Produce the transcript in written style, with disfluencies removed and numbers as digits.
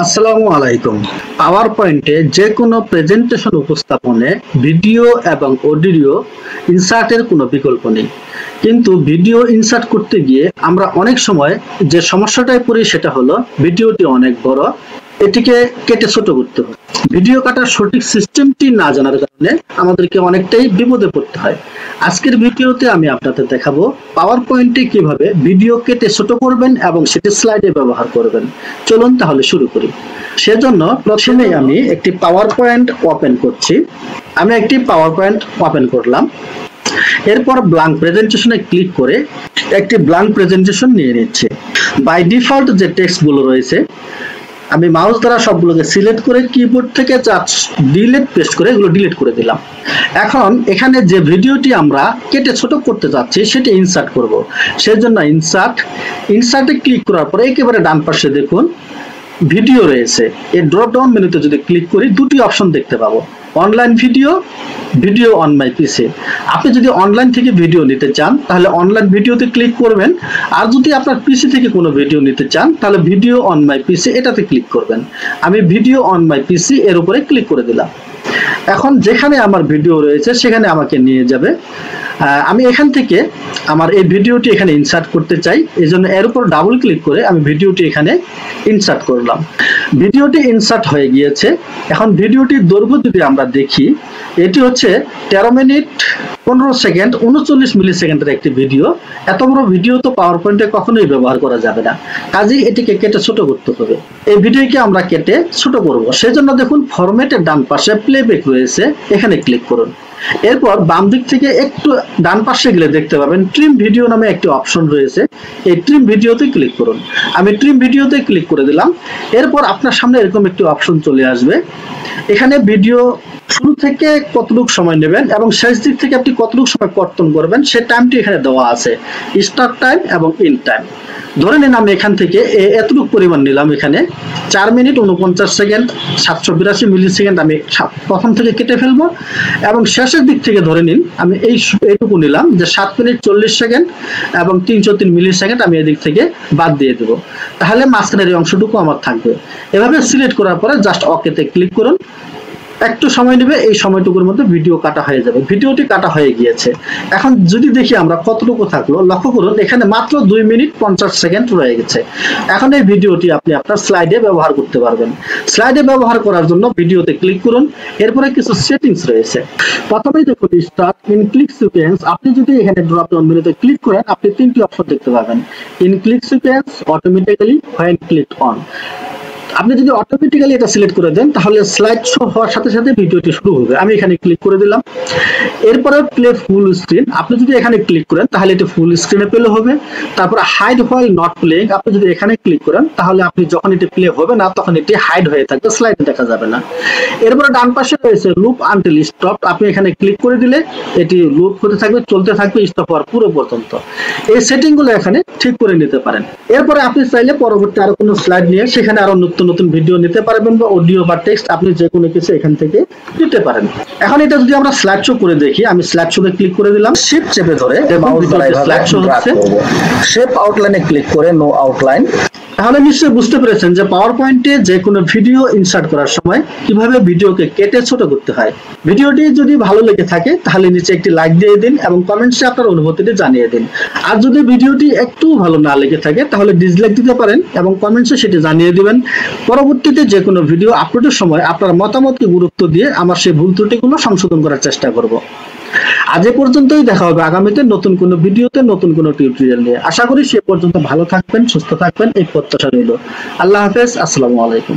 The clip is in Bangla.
আসসালামু আলাইকুম। পাওয়ার পয়েন্টে যে কোনো প্রেজেন্টেশন উপস্থাপনে ভিডিও এবং অডিও ইনসার্টের কোনো বিকল্প নেই। কিন্তু ভিডিও ইনসার্ট করতে গিয়ে আমরা অনেক সময় যে সমস্যাটায় পড়ি সেটা হলো ভিডিওটি অনেক বড়, এটিকে কেটে ছোট করতে হয়। ভিডিও কাটার সঠিক সিস্টেমটি না জানার কারণে আমাদেরকে অনেকটাই বিপদে পড়তে হয়। আজকের ভিডিওতে আমি আপনাদের দেখাবো পাওয়ার পয়েন্টে কিভাবে ভিডিও কেটে ছোট করবেন এবং সেটি স্লাইডে ব্যবহার করবেন। চলুন তাহলে শুরু করি। সেজন্য প্রথমেই আমি একটি পাওয়ার পয়েন্ট ওপেন করছি। আমি একটি পাওয়ার পয়েন্ট ওপেন করলাম। এরপর ব্ল্যাঙ্ক প্রেজেন্টেশনে ক্লিক করে একটি ব্ল্যাঙ্ক প্রেজেন্টেশন নিয়ে নিচ্ছি। বাই ডিফল্ট যে টেক্সটগুলো রয়েছে আমি মাউস দ্বারা সবগুলোকে সিলেক্ট করে কিবোর্ড থেকে ডিলিট পেস্ট করে এগুলো ডিলিট করে দিলাম। এখন এখানে যে ভিডিওটি আমরা কেটে ছোট করতে যাচ্ছি সেটি ইনসার্ট করব। সেজন্য ইনসার্টে ক্লিক করার পরে একেবারে ডান পাশে দেখুন ভিডিও রয়েছে। এই ড্রপ ডাউন মেনুতে যদি ক্লিক করি দুটি অপশন দেখতে পাবো, online video, video on my PC. আপনি যদি অনলাইন থেকে ভিডিও নিতে চান তাহলে অনলাইন ভিডিওতে ক্লিক করবেন, আর যদি আপনার পিসি থেকে কোনো ভিডিও নিতে চান তাহলে ভিডিও অন মাই পিসি এটাতে ক্লিক করবেন। আমি ভিডিও অন মাই পিসি এর উপরে ক্লিক করে দিলাম। এখন যেখানে আমার ভিডিও রয়েছে সেখানে আমাকে নিয়ে যাবে। আমি এখান থেকে আমার এই ভিডিওটি এখানে ইনসার্ট করতে চাই, এই জন্য এর উপর ডাবল ক্লিক করে আমি ভিডিওটি এখানে ইনসার্ট করলাম। ভিডিওটি ইনসার্ট হয়ে গিয়েছে। এখন ভিডিওটির দৈর্ঘ্য যদি আমরা দেখি, এটি হচ্ছে 13 মিনিট 15 সেকেন্ড 39 মিলি সেকেন্ডের একটি ভিডিও। এত বড় ভিডিও তো পাওয়ার পয়েন্টে কখনোই ব্যবহার করা যাবে না, কাজেই এটিকে কেটে ছোট করতে হবে। এই ভিডিওকে আমরা কেটে ছোট করব, সেজন্য দেখুন ফরম্যাটের ডান পাশে প্লেব্যাক রয়েছে, এখানে ক্লিক করুন। এরপর বাম দিক থেকে একটু ডান পাশে গেলে দেখতে পাবেন ট্রিম ভিডিও নামে একটি অপশন রয়েছে, এই ট্রিম ভিডিওতে ক্লিক করুন। আমি ট্রিম ভিডিওতে ক্লিক করে দিলাম। এরপর আপনার সামনে এরকম একটি অপশন চলে আসবে। এখানে ভিডিও শুরু থেকে কতটুকু সময় নেবেন এবং শেষ দিক থেকে আপনি কতটুকু সময় কর্তন করবেন সে টাইমটি এখানে দেওয়া আছে, স্টার্ট টাইম এবং এন্ড টাইম। ধরে নিন আমি এখান থেকে এতটুকু পরিমাণ নিলাম, এখানে 4 মিনিট 49 সেকেন্ড 782 মিলি সেকেন্ড আমি প্রথম থেকে কেটে ফেলবো, এবং শেষের দিক থেকে ধরে নিন আমি এইটুকু নিলাম যে 7 মিনিট 40 সেকেন্ড এবং 303 মিলি সেকেন্ড আমি এদিক থেকে বাদ দিয়ে দেবো, তাহলে মাঝখানের এই অংশটুকু আমার থাকবে। এভাবে সিলেক্ট করার পরে জাস্ট ওকেতে ক্লিক করুন। একটু সময় নেবে, এই সময়টুকুর মধ্যে ভিডিও কাটা হয়ে যাবে। ভিডিওটি কাটা হয়ে গিয়েছে। এখন যদি দেখি আমরা কতটুকু থাকলো, লক্ষ্য করুন এখানে মাত্র 2 মিনিট 50 সেকেন্ড রয়ে গেছে। এখন এই ভিডিওটি আপনি আপনার স্লাইডে ব্যবহার করতে পারবেন। স্লাইডে ব্যবহার করার জন্য ভিডিওতে ক্লিক করুন। এরপরে কিছু সেটিংস রয়েছে। প্রথমেই দেখুন স্টার্ট ইন ক্লিক সিকোয়েন্স। আপনি যদি এখানে ড্রপ ডাউন মেনুতে ক্লিক করেন আপনি তিনটি অপশন দেখতে পাবেন, in click sequence, automatically, when click on. আপনি যদি অটোমেটিক্যালি এটা সিলেক্ট করে দেন তাহলে স্লাইড শো হওয়ার সাথে সাথে ভিডিওটি শুরু হবে। আমি এখানে ক্লিক করে দিলাম। এরপরে প্লে ফুল স্ক্রিন, আপনি যদি এখানে ক্লিক করেন তাহলে এটি ফুল স্ক্রিনে প্লে হবে। তারপর হাইড হোয়াইল নট প্লেইং, আপনি যদি এখানে ক্লিক করেন তাহলে আপনি যখন এটি প্লে হবে না তখন এটি হাইড হয়ে থাকবে, স্লাইডে দেখা যাবে না। এরপরে ডান পাশে রয়েছে লুপ আনটিল স্টপ, আপনি এখানে ক্লিক করে দিলে এটি লুপ হতে থাকবে, চলতে থাকবে স্টপ হওয়ার পুরো পর্যন্ত। এই সেটিংগুলো এখানে ঠিক করে নিতে পারেন। এরপরে আপনি চাইলে পরবর্তী আরো কোনো স্লাইড নিয়ে সেখানে আরো নতুন নতুন ভিডিও নিতে পারবেন, বা অডিও বা টেক্সট আপনি যে কোনো কিছু এখান থেকে নিতে পারেন। এখন এটা যদি আমরা স্লাইড শো করে দেখি, আমি স্লাইড শোতে ক্লিক করে দিলাম, শিফট চেপে ধরে মাউস দ্বারা স্লাইড শো হচ্ছে, শেপ আউটলাইনে ক্লিক করে নো আউটলাইন। তাহলে নিশ্চয়ই বুঝতে পেরেছেন যে পাওয়ার পয়েন্টে যে কোনো ভিডিও ইনসার্ট করার সময় কিভাবে ভিডিওকে কেটে ছোট করতে হয়। ভিডিওটি যদি ভালো লেগে থাকে তাহলে নিচে একটি লাইক দিয়ে দিন এবং কমেন্টসে আপনার অনুভূতিটি জানিয়ে দিন। আর যদি ভিডিওটি একটু ভালো না লেগে থাকে তাহলে ডিসলাইক দিতে পারেন এবং কমেন্টসে সেটি জানিয়ে দিবেন। পরবর্তীতে যে কোনো ভিডিও আপলোডের সময় আপনার মতামতকে গুরুত্ব দিয়ে আমার সেই ভুল ত্রুটিগুলো সংশোধন করার চেষ্টা করব। আজ এ পর্যন্তই, দেখা হবে আগামীতে নতুন কোনো ভিডিওতে নতুন কোনো টিউটোরিয়াল নিয়ে। আশা করি সে পর্যন্ত ভালো থাকবেন, সুস্থ থাকবেন এই প্রত্যাশা রইল। আল্লাহ হাফেজ, আসসালামু আলাইকুম।